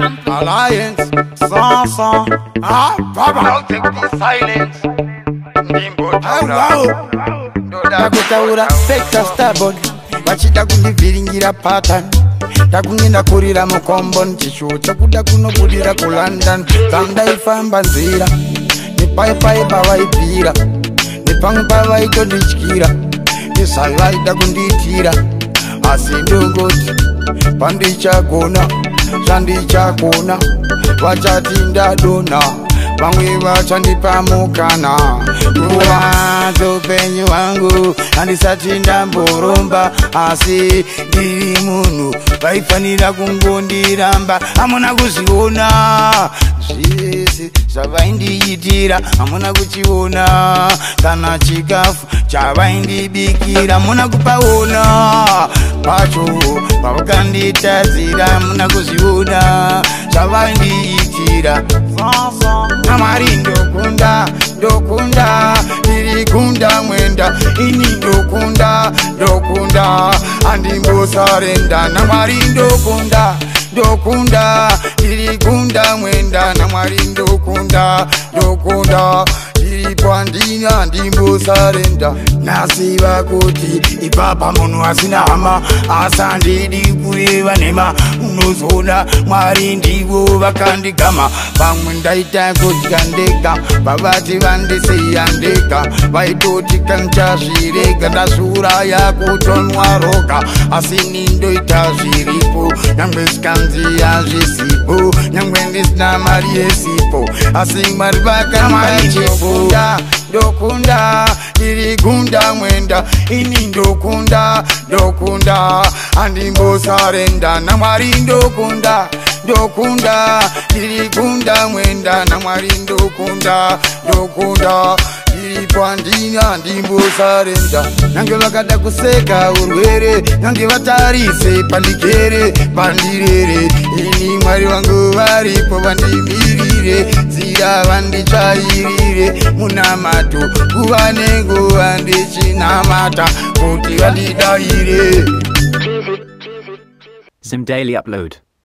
Alliance, sans, ah, baba. Now take the silence. Nimbo Takutaura sector stubborn vachida kundivhiringira pattern takungenda kurira mukombo nchishuwo chokuda kunobudira kuLondon kandaifamba nzira nepaipai pavaibvira nepamwe pavaitondityira isavaida kundiitira asi ndongoti pandichagona zvandichakona vachati ndadona vamwe vachandipa mukana kuvanza upenyu hwangu handisati ndamboromba asi ndiri munhu vaifanira kungondiramba hamuna kuzviona zvese zvavaindiitira hamuna kuchiona kana chikafu chavaindibikira hamuna kupaona pacho pavakanditadzira hamuna kuzviona zvavaindiitira namwari ndokunda ndiri kunda mwenda ini ndokunda handimbosarenda namwari ndokunda ndiri kunda mwenda namwari ndokunda iripo handina handimbosarenda nasiva kuti ipapa munhu asina hama asandidi kureva nhema unozoona mwari ndivo vakandigama vamwe ndaita kudya ndega vavati vandisiya ndega vaitoti kanchazvirega ndazviuraya kutonwa roga asi nindoita zviripo nyangwe zvikanzi hazvisipo nyangwe ndisina mari yesipo asi mwari vakamaichipo ndokunda ndiri kunda mwenda ini ndokunda handimbosarenda namwari ndokunda ndiri kunda mwenda namwari ndokunda iripo handina handimbosarenda nyange vakada kuseka urwere nyange vatarise pandigere pandirere ini mwari vangu varipo vandimirire nzira vanditsvairire munamato kuva nenguva ndichinamata kuti vandidaire. Zim Daily Upload.